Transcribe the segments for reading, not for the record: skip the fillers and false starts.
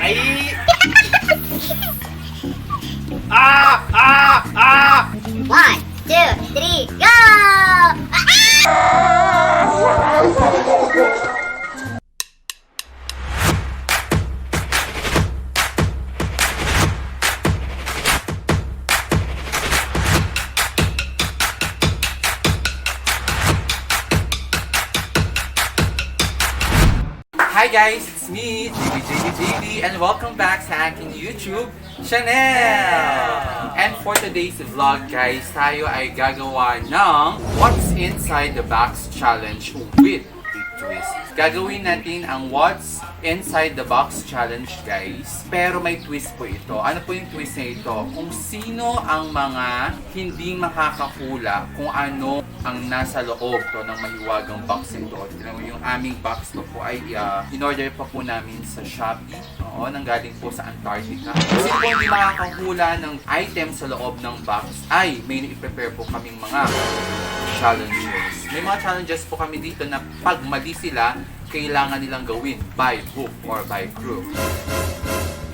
Ay! Ah! 1, 2, 3, go! Hi guys, it's me, JB, and welcome back sa aking YouTube channel! And for today's vlog guys, tayo ay gagawa ng What's Inside the Box Challenge with a twist. Gagawin natin ang What's Inside the Box Challenge guys, pero may twist po ito. Ano po yung twist na ito? Kung sino ang mga hindi makakahula kung ano ang nasa loob to ng mahiwagang box ito. Tignan mo yung aming box to po ay in-order pa po namin sa Shopee. Oo, nanggaling po sa Antarctica. Kasi kung hindi makakahula ng item sa loob ng box, ay may i-prepare po kaming mga challenges. May mga challenges po kami dito na pag mali sila, kailangan nilang gawin by hook or by crook.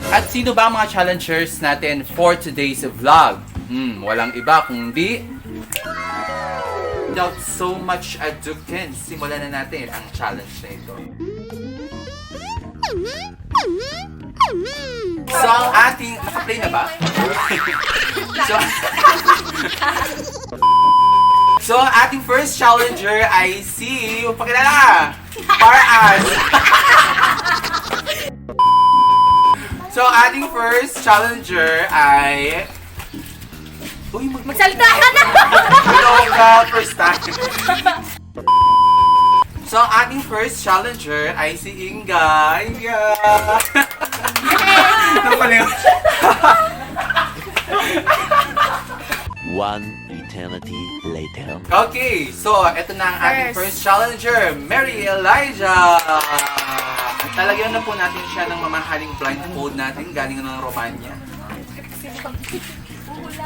At sino ba ang mga challengers natin for today's vlog? Walang iba kundi without so much ado, simulan na natin ang challenge na ito. So, ang ating... Naka-play na ba? So, ang ating first challenger ay si... Pakilala! Paras! So, ang ating first challenger ay... Uy, Magsalita ka na! Hello ka, first time. So, ang ating first challenger ay si Inga. Inga! Napaliw. One eternity later. Okay, so ito na ang ating first challenger, Mary Elijah. Talagyan na po natin siya ng mamahaling blindfold natin galing ng Romania.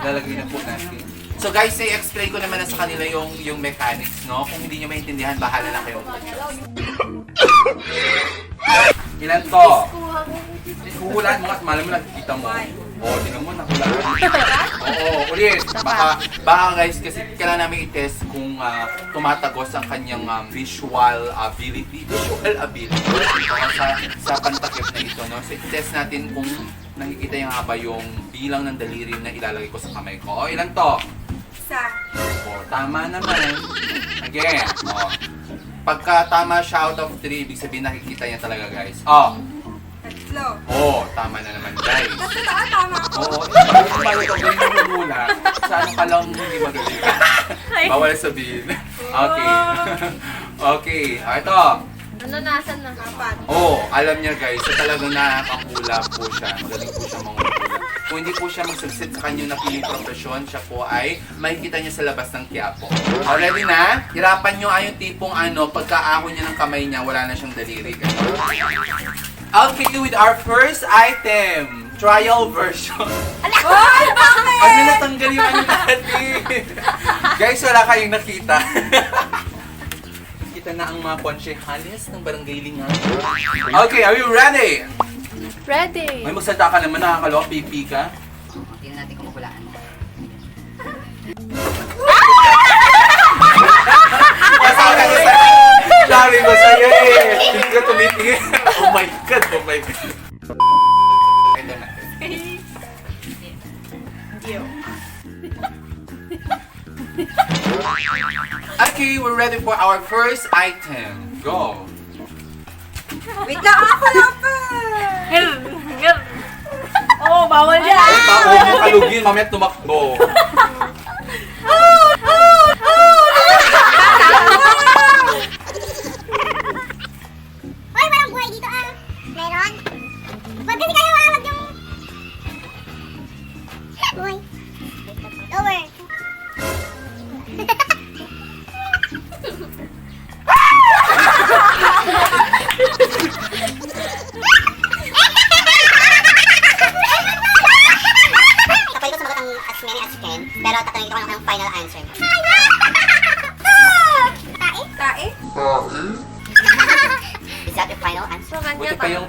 Lalagay na po natin. So guys, i-explain ko naman na sa kanila yung mechanics, no? Kung hindi nyo maintindihan, bahala na kayo. Ilan to? Huhulaan mo at malam mo nakikita mo. Oo, tingnan mo, nahulaan. Oo, ulit. Baka guys, kasi kailangan namin i-test kung tumatagos ang kanyang visual ability. Sa pantakip na ito, no? So, i-test natin kung nakikita yung haba yung bilang ng daliri na ilalagay ko sa kamay ko. O, ilan to? Isa. O, tama naman. Again. O, pagka tama siya out of 3, ibig sabihin nakikita niya talaga, guys. O. Tatlo. O, tama na naman, guys. Tatlo na, tama ako. Oo, bakit tumayo ka galing mo muna? Saan ka lang hindi magaling? Bawal sabihin. Okay. Okay, ito. Ano, nasan na? Apat. Oh, alam niya guys, so talagang nakakahula po siya. Magaling po siya manghula. Kung hindi po siya magsagsit sa kanyang napiling profesyon, siya po ay makikita niya sa labas ng Quiapo. Ready na? Hirapan niyo ay yung tipong pagkaahon niya ng kamay niya, wala na siyang daliri. Okay, with our first item, trial version. Ay, bakit? Ano natanggal yung natin? Guys, wala kayong nakita. Kita na ang mga konsyehales ng barangay Lingan. Okay, are you ready? Ready. May magsalita ka naman, nakakaloka, pipi ka. Tingnan natin kung makulaan. Masabi ko sa'yo. Sabi ko sa'yo eh. Hindi ka tumitingin. Oh my God, oh my God. Ito na. Okay, we're ready for our first item. Go. Wait lang, ako lang pa. Oh, bawal yan. Ay, huwag mo kalugin, mamaya tumakbo. Hoy, walang buhay dito Meron? Ba't kasi kayo awag yung... Buhay. Lower. Kapag ko sumagot ang as many as you can, pero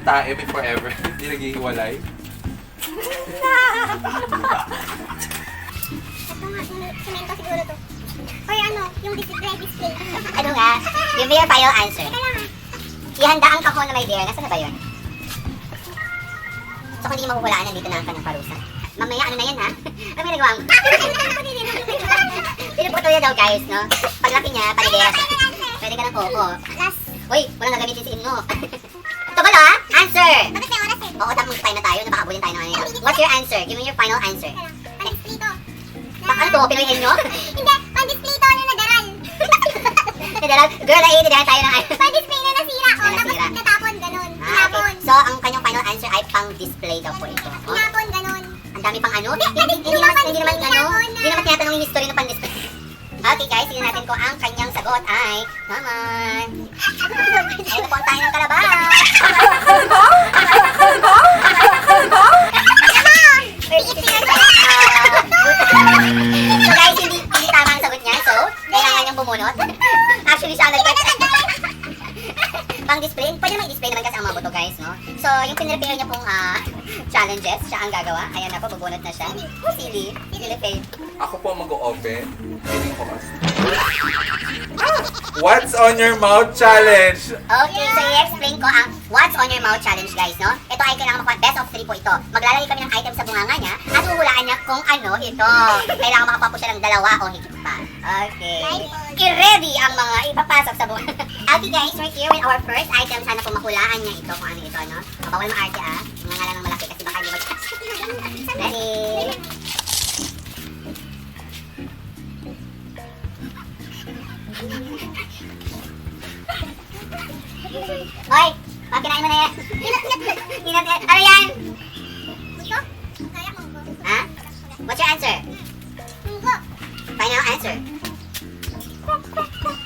tae may forever. Hindi naghihiwalay. Ito nga, semento siguro to. Or ano, yung display. Ano nga? Give me your final answer. Teka lang ah. Ihanda ang kahon na may beer. Nasaan na ba yun? So kung hindi mahuhulaan, nandito na ang kanyang parusa. Mamaya, ano na yan ha? Ano may nagawa mo? Pinuputo niya daw guys, no? Paglaki niya, panigera. Pwede ka ng koko. Last. Uy, walang gagamitin si Inno. Tugal ha? Answer! Bakit may oras eh? Oo, dapat mag-time na tayo. Napakabulin tayo ng ano. What's your answer? Give me your final answer. Teka lang. Pan-display to. Ano to? Pinoy Inno? Hindi, pan-display to na nadaral. Girl, naiintindihan tayo ng ano. Pan-display na nasira. O, Na tapos nasira. natapon, ganun. Ah, Tinapon. okay. So, ang kanyang final answer ay pang-display daw po ito. Oh, Tinapon, ganun. ang dami pang ano. Hindi Hindi naman tinatanong yung history ng pan-display. Okay guys, tingnan natin kung ang kanyang sagot ay naman. Ayun na po ang tayo ng kalabaw. So guys, hindi tama ang sagot niya. So, kailangan niyang bumunot. Actually, siya ang pang display. Pwede naman i-display naman kasi ang mga buto guys, no? So, yung pinrepair niya pong challenges, siya ang gagawa. Ayan na po, bubunot na siya. Oh, silly. Silly face. Ako po mag-o-open. Feeling ko kasi. What's on your mouth challenge? Okay, so i-explain ko ang what's on your mouth challenge guys, no? Ito ay kailangan makuha, best of 3 po ito. Maglalagay kami ng item sa bunganga niya at huhulaan niya kung ano ito. Kailangan makakuha po siya ng 2 o higit pa. Okay. I-ready ang mga ipapasok sa bunganga. Okay guys, we're here with our first item. Sana po mahulaan niya ito kung ano ito, no? Bawal maarte Mga ngalan ng malaki kasi baka hindi mag... Ready? Hoy! Kinain mo na yan. Ano yan? Ito? Kaya mo ko. Ha? What's your answer? Munggo. Final answer.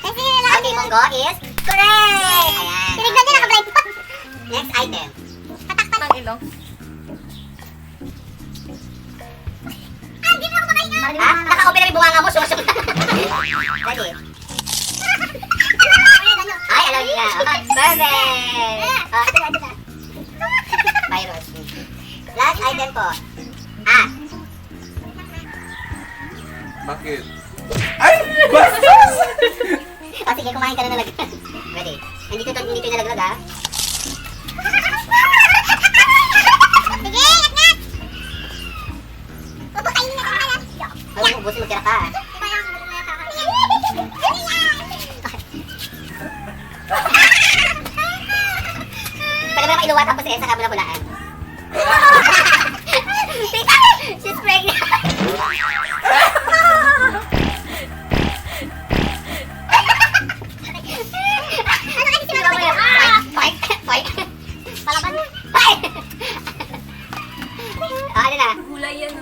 Kasi lalaki. Okay, munggo is correct! Ayan. Tinignan niya naka-blind spot. Next item. Tatakpan. Pang ilong. Ah, di mo ako makain ah. Ha? Naka-open na yung bunganga mo. Sumusok. Ready? Ay, alam niya. Perfect! Ito na. Virus. Last item po. Bakit? Ay! Bastos! O sige, kumain ka na nalaglag. Ready? Hindi ito nalaglag ha. Sige, ingat! Puputayin na ka pala. Huwag mo ubusin, magtira ka. Kaya ako nakakakain. Pwede mo naman iluwa tapos saka mo na hulaan. She's pregnant. Ano kasi si Mama Kuya? Fight. Palaban na. Ano na? Gulay yan.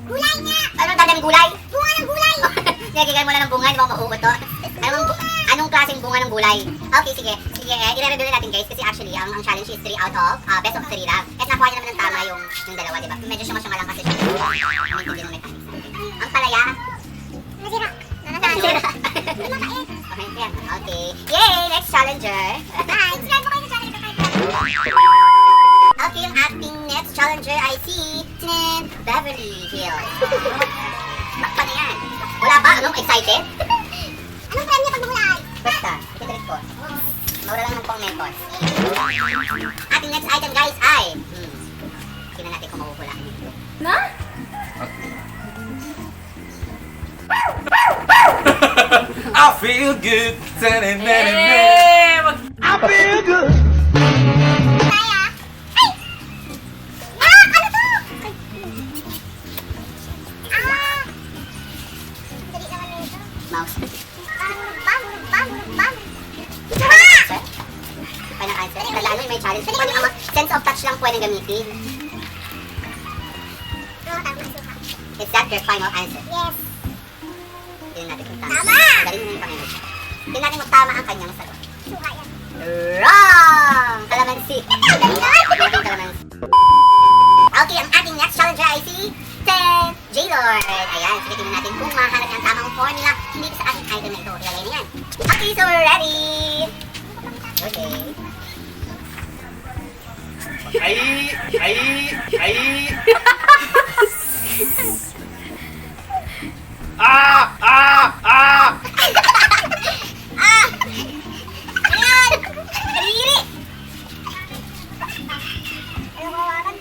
Gulay nga! Anong dadaming gulay? Bunga ng gulay! Nagigay mo na ng bunga, hindi mo mahugot. Anong klaseng bunga ng gulay? Okay, sige. I-reveal natin guys kasi actually ang challenge is 3 out of best of 3 lang. At nakuha niya naman ng tama yung dalawa, di ba? Medyo syama-syama lang kasi siya. Hindi ng mechanics natin. Ang palaya? Nasira. Nasira. Mapait. Okay, yan. Okay. Yay! Next challenger. Bye! Subscribe mo kayo sa channel ko kahit Okay, yung ating next challenger ay si Beverly Hills. Bakit na yan? Wala ba? Anong excited? Anong trend niya pag mahulay? Basta, ititrip ko. Mawala lang ng pang mentos. Ating next item guys ay... Tingnan natin kung mahuhulaan nito. Na? I feel good. I feel good. Kaya? Ay! Ah! Ano to? Ah! Dali naman nito. Mouse. Bam! Final answer. Tandaan mo yung may challenge. Pwede ang sense of touch lang pwede gamitin. Is that your final answer? Yes. Tingnan natin kung tama. Tama! Dali mo na yung panginoon. Tingnan natin kung tama ang kanyang sagot. Suka yan. Wrong! Kalamansi. Dali naman! Malaking kalamansi. Okay, ang ating next challenger ay si J-Lord. Ayan, sige tingnan natin kung mahanap niya ang tamang formula. Hindi sa ating item na ito. Ilalagay na yan. Okay, so we're ready. Okay. Ayan! Kadiri! Ano ko hawakan?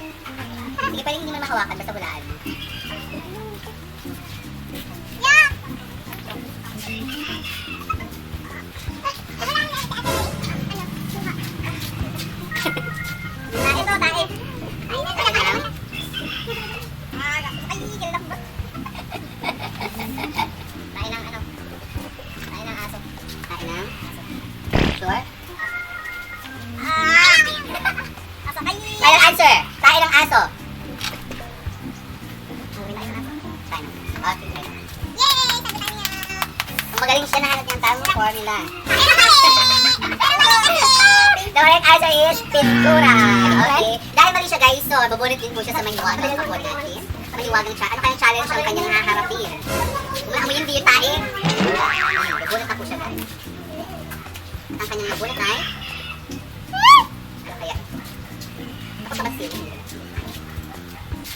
Sige, pwede hindi mo makawakan, basta hulaan mo. Yeah! Tae to, tae. Tae na lang. Ay, gilak ba? Tae ng ano? Tae ng aso. Tae ng aso. Sure? Asa kayo? Final answer! Tae ng aso. Tae ng aso. Okay. Yay! Sabi tayo niya. Kung magaling siya nahanap niya ang tamang formula. Tayo na kayo! The correct answer is pintura. Okay. Dahil mali siya guys, so babunot din po siya sa mahiwagang kapon natin. Sa mahiwagang siya. Ano kayang challenge ang kanyang haharapin? Kung amoy hindi yung tae, babunot na po siya guys. Ang kanyang nabunot ay ano kaya? Ako sa basil.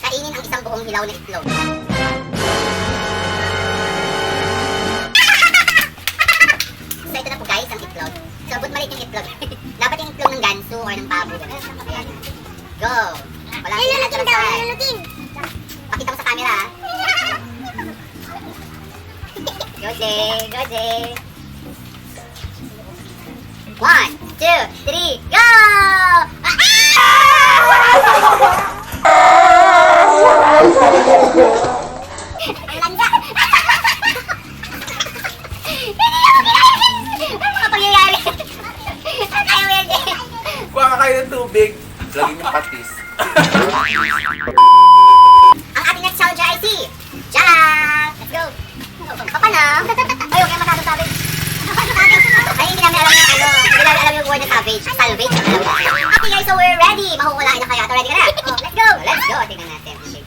Kainin ang isang buong hilaw na itlog. So ito na po guys, ang itlog. So but maliit yung itlog. Dapat yung itlog ng ganso or ng pabo. Go! Wala Ay, lulutin daw, attraction. lulutin. Pakita mo sa camera ha. Go Jay! Go Jay! 1, 2, 3, go! Ang landa. Ano pangyayari? Ayaw mo yan Jay! Kuha ka kayo ng tubig. Laging yung patis. Ang ating next challenger ay si Jack! Let's go! Papa na! Ay, huwag kayo masyadong savage. Ay, hindi namin alam yung ano. Hindi namin alam yung word na savage. Salvage. Okay guys, so we're ready. Mahuhulaan na kaya. So ready ka na? Oh, let's go! Let's go! Tingnan natin. Okay.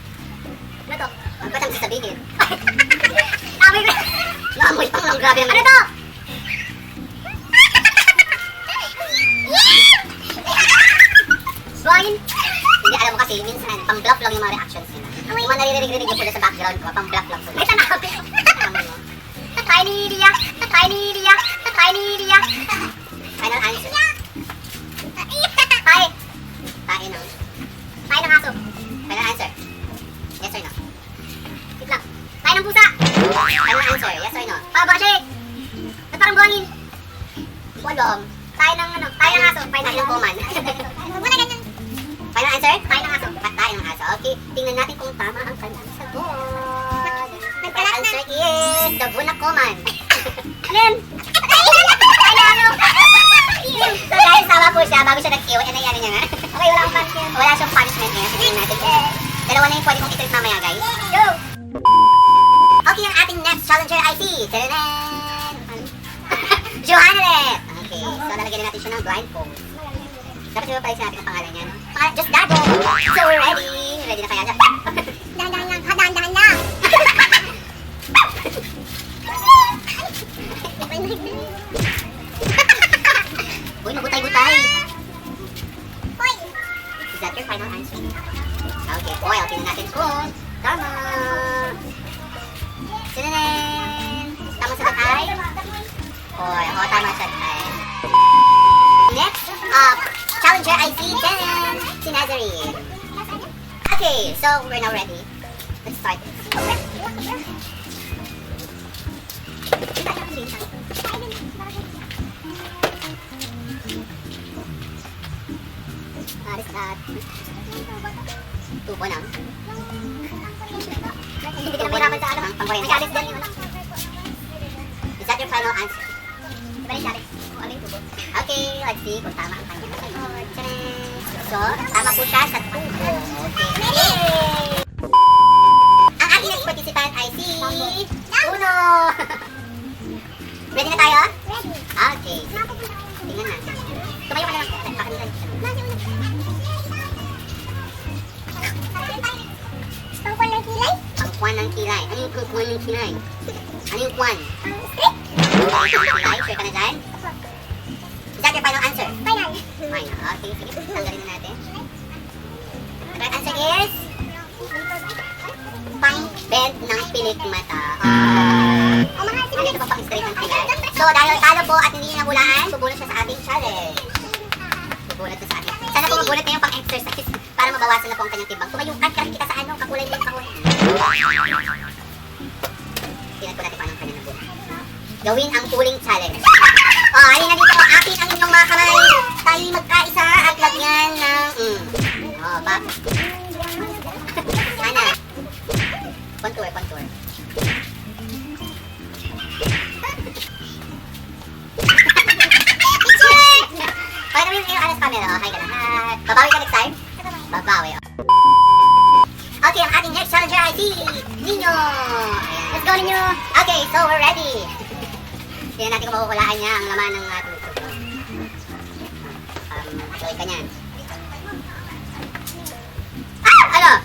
Ano to? Ang ba't ang sasabihin? Amoy ko! Naamoy pang lang. Grabe naman. Ano to? Buhangin! Hindi alam mo kasi, minsan, pang-bluff lang yung mga reactions nila. Yung mga naririnig-rinig yung sila sa background ko, pang-bluff lang sila. Ay, tanabi. Amoy mo. Tiny Ria! Tiny Ria! Tiny Ria! Final answer. Tae! Tae ng... Tae ng aso. Final answer. Yes or no? Wait lang. Tae ng pusa! Final answer. Yes or no? Paba siya eh! Ba't parang buhangin? Walang. Tae ng ano? Tae ng aso. Tae ng kuman. Wala ganyan. Final answer? Tae ng aso. Tae ng aso. Okay. Tingnan natin kung tama ang kanyang sagot. The Nagkalat na. answer is the bunakoman. Ano yun? Ay, ano? So guys, tama po siya bago siya nag-Q. Eh, nangyari niya nga. Okay, wala akong punishment. Wala siyang punishment ngayon. Tingnan natin. Dalawa na yung pwede kong i-treat mamaya, guys. Go! Okay, ang ating next challenger ay si... Tadadaan! Johannalet! Okay, so lalagyan natin siya ng blindfold. Dapat siya pala natin ang pangalan niya, no? Pangalan, just Dado! So we're ready! Ready na kaya dyan? Dahan-dahan lang. Ha, dahan-dahan lang. Uy, nagutay-gutay! Hoy! Is that your final answer? Okay, foil. Tingnan natin kung tama! Tinanen! Tama sa tatay? Foil. Oo, tama sa tatay. Next up, challenger ay si Jen! Si Nazarene. Okay, so we're now ready. Let's start this. What is that? Tubo na. Hindi ka na mahirapan sa ano. Pang-kuryente. May alis din yun. Is that your final answer? Diba rin alis? Kung ano yung tubo? Okay, let's see kung tama ang kanyang sagot. Tcharan! So, tama po siya sa tubo. Okay. Yay! Ang ating next participant ay si... Uno! Ready na tayo? Ready. Okay. Tingnan natin. Tumayo ka na lang. Pakalitan. Pangkwan ng kilay? Pangkuan ng kilay. Ano yung pangkuan ng kilay? Ano yung kwan? Stick? Kilay? Sure ka na dyan? Is that your final answer? Final. Final. Okay, sige. Tanggalin na natin. correct answer is pang-bend ng pilik mata. Ano ito pa pang-straight ng pilik? So, dahil talo po at hindi niya nahulaan, bubunot siya sa ating challenge. Bubunot na sa ating. Sana po mabunot na yung pang-exercise para mabawasan na po ang kanyang timbang. Tumayo ka, kita sa ano, kakulay mo yung kahon. Tingnan po natin paano ang kanyang nabunot. Gawin ang pulling challenge. Halina dito, akin ang inyong mga kamay. Tayo magkaisa at lagyan ng... Bak. Sana. Contour. Pakita mo yung alas camera. Hi ka lahat. Babawi ka next time? Babawi. Okay, ang ating next challenger ay si Nino. Let's go, Nino. Okay, so we're ready. Tingnan natin kung makukulaan niya ang laman ng ating tuto. Tuloy ka niyan. Ano?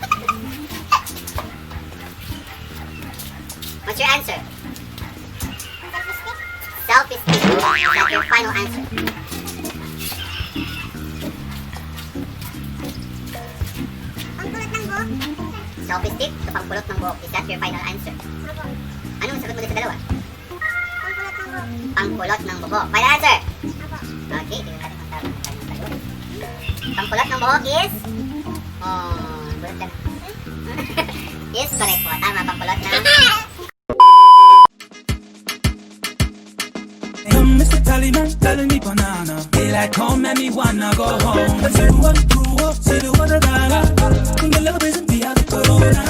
What's your answer? Selfie stick. Is that your final answer? Pangkulot ng buhok. Selfie stick to pangpulot ng buhok. Is that your final answer? Anong sagot mo dito sa dalawa? Pangkulot ng buhok. Pangpulot ng buhok. Final answer? Apo. Okay, tingnan natin kung tama ang kanyang sagot. Pangpulot ng buhok is... bulot ka na. Yes, correct po. Tama, pangpulot ng... Mr. Tallyman telling me banana. Daylight come and me wanna go home. See the one through up, see the one that I got. When the love isn't be out of corona.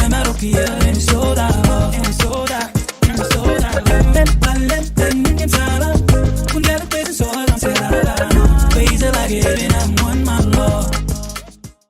I'm out of here and it's soda, and it's soda, and it's soda. Balen, then you can tell her. When the love isn't so I'm saying, ways like it.